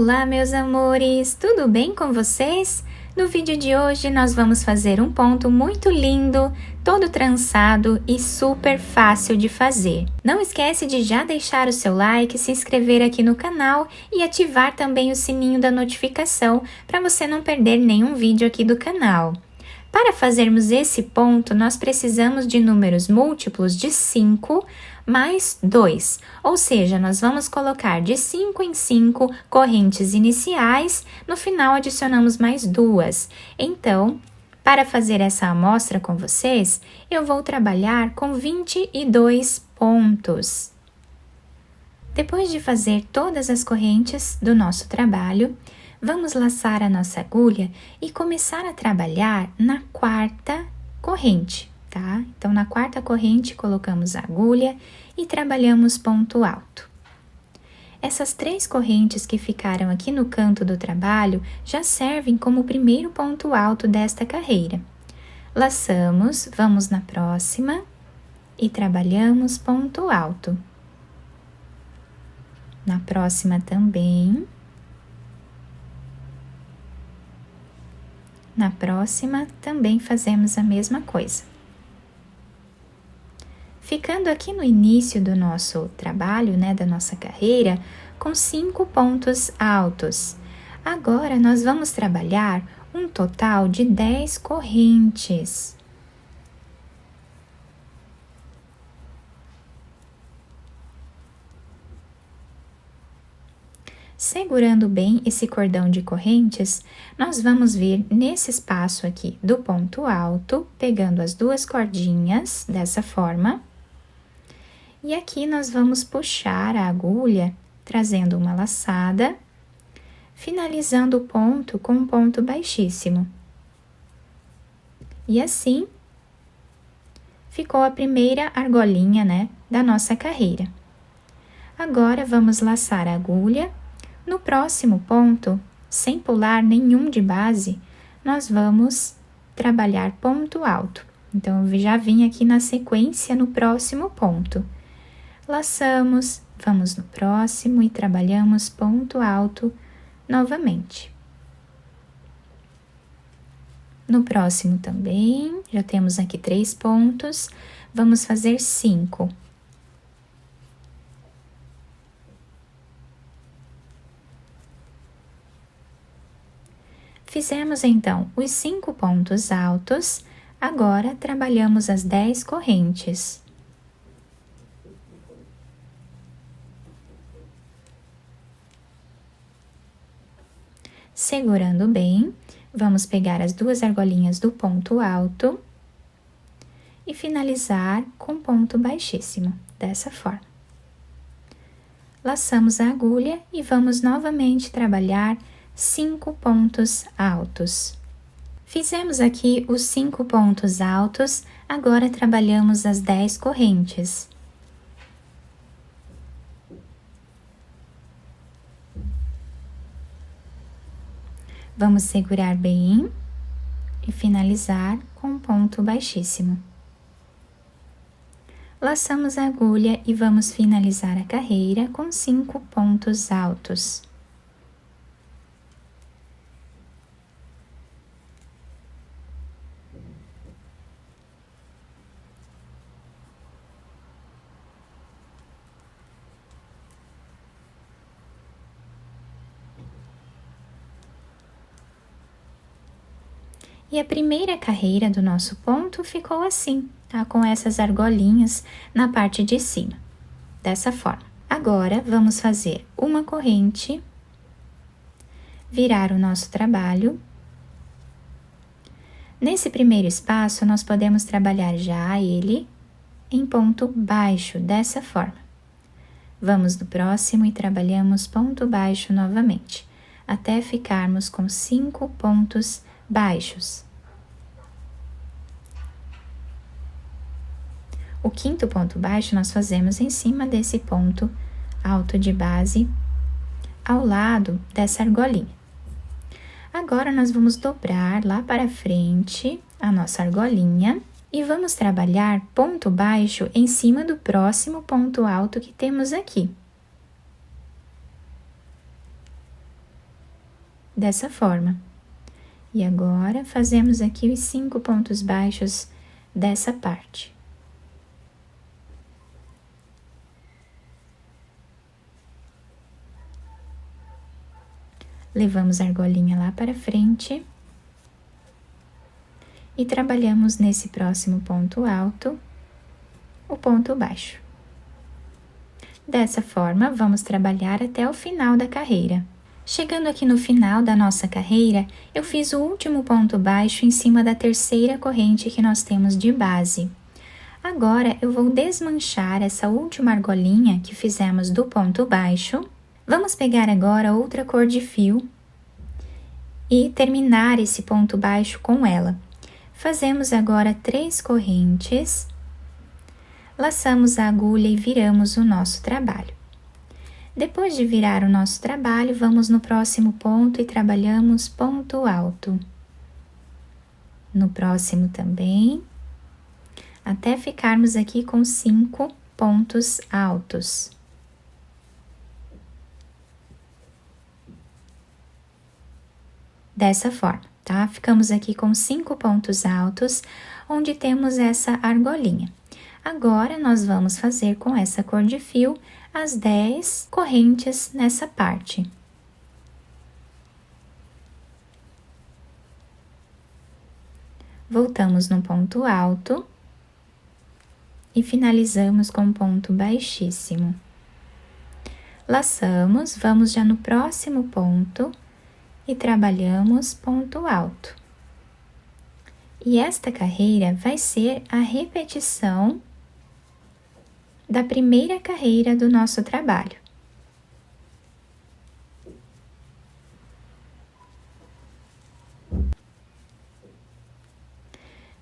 Olá, meus amores! Tudo bem com vocês? No vídeo de hoje, nós vamos fazer um ponto muito lindo, todo trançado e super fácil de fazer. Não esquece de já deixar o seu like, se inscrever aqui no canal e ativar também o sininho da notificação para você não perder nenhum vídeo aqui do canal. Para fazermos esse ponto, nós precisamos de números múltiplos de 5 mais 2, ou seja, nós vamos colocar de 5 em 5 correntes iniciais, no final adicionamos mais 2. Então, para fazer essa amostra com vocês, eu vou trabalhar com 22 pontos. Depois de fazer todas as correntes do nosso trabalho, vamos laçar a nossa agulha e começar a trabalhar na quarta corrente, tá? Então, na quarta corrente, colocamos a agulha e trabalhamos ponto alto. Essas 3 correntes que ficaram aqui no canto do trabalho já servem como o primeiro ponto alto desta carreira. Laçamos, vamos na próxima e trabalhamos ponto alto. Na próxima também. Na próxima, também fazemos a mesma coisa. Ficando aqui no início do nosso trabalho, da nossa carreira, com 5 pontos altos. Agora, nós vamos trabalhar um total de 10 correntes. Segurando bem esse cordão de correntes, nós vamos vir nesse espaço aqui do ponto alto, pegando as 2 cordinhas dessa forma. E aqui nós vamos puxar a agulha, trazendo uma laçada, finalizando o ponto com um ponto baixíssimo. E assim, ficou a primeira argolinha, da nossa carreira. Agora, vamos laçar a agulha. No próximo ponto, sem pular nenhum de base, nós vamos trabalhar ponto alto. Então, eu já vim aqui na sequência no próximo ponto. Laçamos, vamos no próximo e trabalhamos ponto alto novamente. No próximo também, já temos aqui 3 pontos, vamos fazer 5. Fizemos, então, os 5 pontos altos, agora trabalhamos as 10 correntes. Segurando bem, vamos pegar as 2 argolinhas do ponto alto e finalizar com ponto baixíssimo, dessa forma. Laçamos a agulha e vamos novamente trabalhar 5 pontos altos. Fizemos aqui os 5 pontos altos, agora trabalhamos as 10 correntes. Vamos segurar bem e finalizar com um ponto baixíssimo. Laçamos a agulha e vamos finalizar a carreira com 5 pontos altos. E a primeira carreira do nosso ponto ficou assim, tá? Com essas argolinhas na parte de cima, dessa forma. Agora, vamos fazer uma corrente, virar o nosso trabalho. Nesse primeiro espaço, nós podemos trabalhar já ele em ponto baixo, dessa forma. Vamos no próximo e trabalhamos ponto baixo novamente, até ficarmos com 5 pontos baixos. O 5º ponto baixo nós fazemos em cima desse ponto alto de base, ao lado dessa argolinha. Agora, nós vamos dobrar lá para frente a nossa argolinha e vamos trabalhar ponto baixo em cima do próximo ponto alto que temos aqui. dessa forma. E agora, fazemos aqui os 5 pontos baixos dessa parte. Levamos a argolinha lá para frente. E trabalhamos nesse próximo ponto alto, o ponto baixo. Dessa forma, vamos trabalhar até o final da carreira. Chegando aqui no final da nossa carreira, eu fiz o último ponto baixo em cima da terceira corrente que nós temos de base. Agora, eu vou desmanchar essa última argolinha que fizemos do ponto baixo. Vamos pegar agora outra cor de fio e terminar esse ponto baixo com ela. Fazemos agora 3 correntes, laçamos a agulha e viramos o nosso trabalho. Depois de virar o nosso trabalho, vamos no próximo ponto e trabalhamos ponto alto. No próximo também, até ficarmos aqui com 5 pontos altos. Dessa forma. Tá? Ficamos aqui com 5 pontos altos, onde temos essa argolinha. Agora, nós vamos fazer com essa cor de fio as 10 correntes nessa parte. Voltamos no ponto alto e finalizamos com ponto baixíssimo. Laçamos, vamos já no próximo ponto e trabalhamos ponto alto. E esta carreira vai ser a repetição da primeira carreira do nosso trabalho.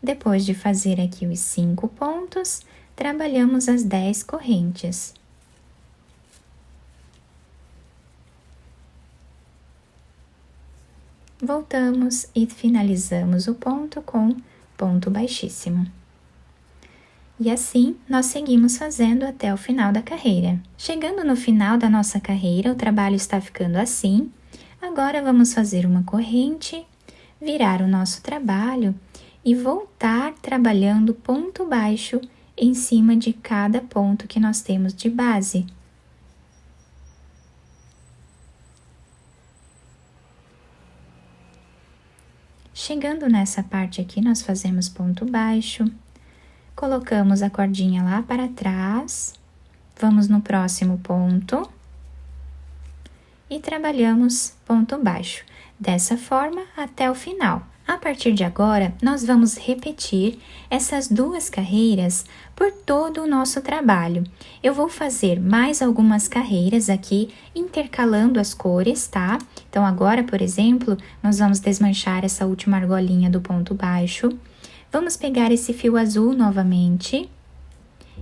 Depois de fazer aqui os 5 pontos, trabalhamos as 10 correntes. Voltamos e finalizamos o ponto com ponto baixíssimo. E assim, nós seguimos fazendo até o final da carreira. Chegando no final da nossa carreira, o trabalho está ficando assim. Agora, vamos fazer uma corrente, virar o nosso trabalho e voltar trabalhando ponto baixo em cima de cada ponto que nós temos de base. Chegando nessa parte aqui, nós fazemos ponto baixo, colocamos a cordinha lá para trás, vamos no próximo ponto e trabalhamos ponto baixo, dessa forma até o final. A partir de agora, nós vamos repetir essas 2 carreiras por todo o nosso trabalho. Eu vou fazer mais algumas carreiras aqui, intercalando as cores, tá? Então, agora, por exemplo, nós vamos desmanchar essa última argolinha do ponto baixo. Vamos pegar esse fio azul novamente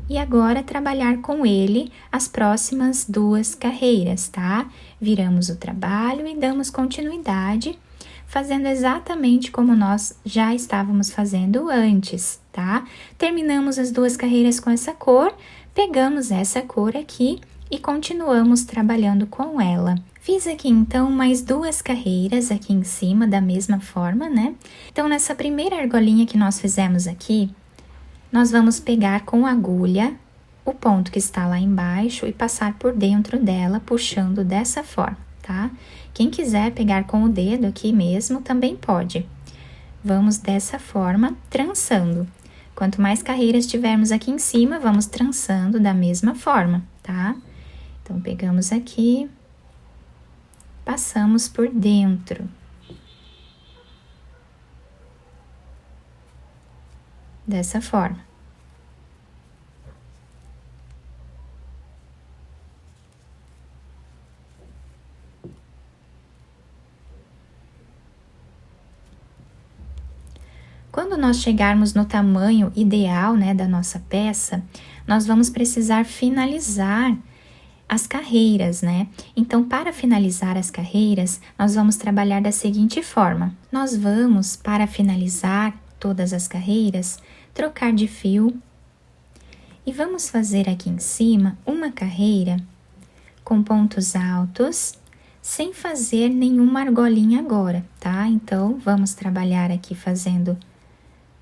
e agora trabalhar com ele as próximas 2 carreiras, tá? Viramos o trabalho e damos continuidade, fazendo exatamente como nós já estávamos fazendo antes, tá? Terminamos as 2 carreiras com essa cor, pegamos essa cor aqui e continuamos trabalhando com ela. Fiz aqui, então, mais 2 carreiras aqui em cima, da mesma forma, né? Então, nessa primeira argolinha que nós fizemos aqui, nós vamos pegar com agulha o ponto que está lá embaixo e passar por dentro dela, puxando dessa forma, tá? Quem quiser pegar com o dedo aqui mesmo, também pode. Vamos dessa forma, trançando. Quanto mais carreiras tivermos aqui em cima, vamos trançando da mesma forma, tá? Então, pegamos aqui, passamos por dentro. Dessa forma. Quando nós chegarmos no tamanho ideal, né, da nossa peça, nós vamos precisar finalizar as carreiras, né? Então, para finalizar as carreiras, nós vamos trabalhar da seguinte forma. Nós vamos, para finalizar todas as carreiras, trocar de fio e vamos fazer aqui em cima uma carreira com pontos altos, sem fazer nenhuma argolinha agora, tá? Então, vamos trabalhar aqui fazendo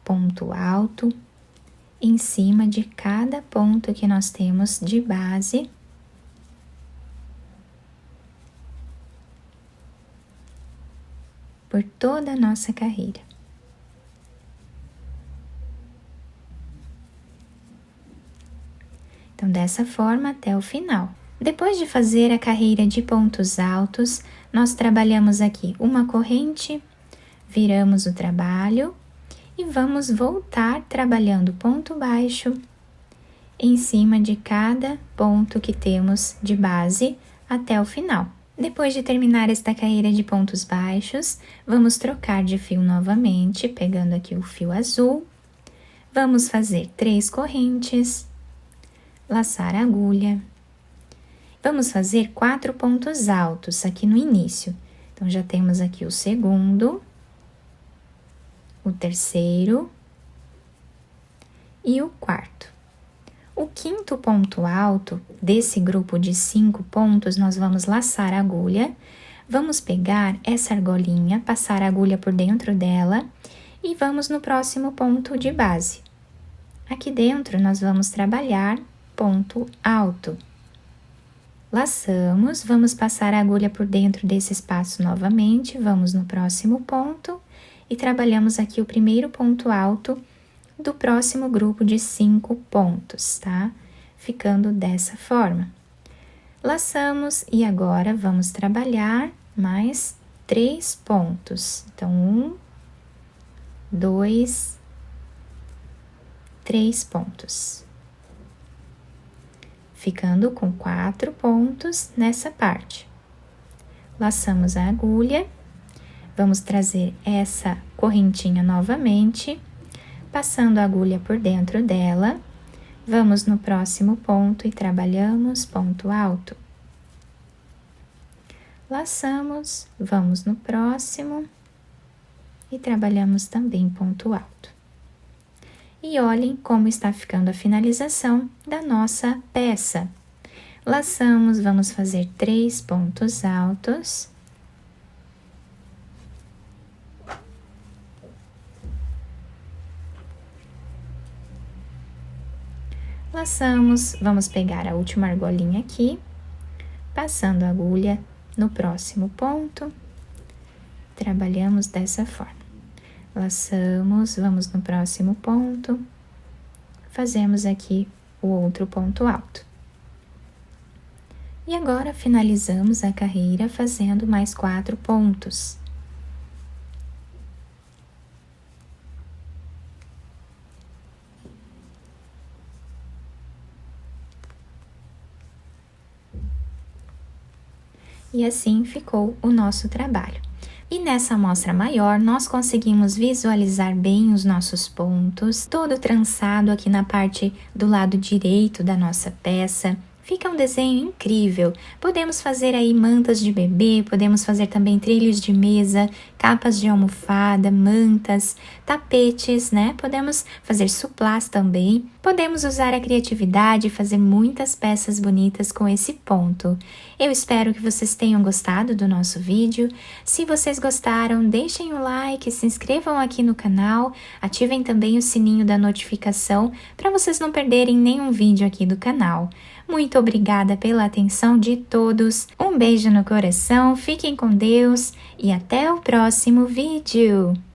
ponto alto em cima de cada ponto que nós temos de base. Por toda a nossa carreira. Então, dessa forma até o final. Depois de fazer a carreira de pontos altos, nós trabalhamos aqui uma corrente, viramos o trabalho e vamos voltar trabalhando ponto baixo em cima de cada ponto que temos de base até o final. Depois de terminar esta carreira de pontos baixos, vamos trocar de fio novamente, pegando aqui o fio azul. Vamos fazer 3 correntes, laçar a agulha. Vamos fazer 4 pontos altos aqui no início. Então, já temos aqui o segundo, o terceiro e o quarto. O quinto ponto alto desse grupo de 5 pontos, nós vamos laçar a agulha, vamos pegar essa argolinha, passar a agulha por dentro dela e vamos no próximo ponto de base. Aqui dentro, nós vamos trabalhar ponto alto. Laçamos, vamos passar a agulha por dentro desse espaço novamente, vamos no próximo ponto e trabalhamos aqui o primeiro ponto alto do próximo grupo de 5 pontos, tá? Ficando dessa forma. Laçamos e agora vamos trabalhar mais 3 pontos. Então, 1, 2, 3 pontos. Ficando com 4 pontos nessa parte. Laçamos a agulha, vamos trazer essa correntinha novamente, passando a agulha por dentro dela, vamos no próximo ponto e trabalhamos ponto alto. Laçamos, vamos no próximo e trabalhamos também ponto alto. E olhem como está ficando a finalização da nossa peça. Laçamos, vamos fazer 3 pontos altos. Laçamos, vamos pegar a última argolinha aqui, passando a agulha no próximo ponto, trabalhamos dessa forma. Laçamos, vamos no próximo ponto, fazemos aqui o outro ponto alto. E agora finalizamos a carreira fazendo mais 4 pontos. E assim ficou o nosso trabalho. E nessa amostra maior, nós conseguimos visualizar bem os nossos pontos, todo trançado aqui na parte do lado direito da nossa peça. Fica um desenho incrível. Podemos fazer aí mantas de bebê, podemos fazer também trilhos de mesa, capas de almofada, mantas, tapetes, né? Podemos fazer suplás também. Podemos usar a criatividade e fazer muitas peças bonitas com esse ponto. Eu espero que vocês tenham gostado do nosso vídeo. Se vocês gostaram, deixem o like, se inscrevam aqui no canal, ativem também o sininho da notificação para vocês não perderem nenhum vídeo aqui do canal. Muito obrigada pela atenção de todos, um beijo no coração, fiquem com Deus e até o próximo vídeo!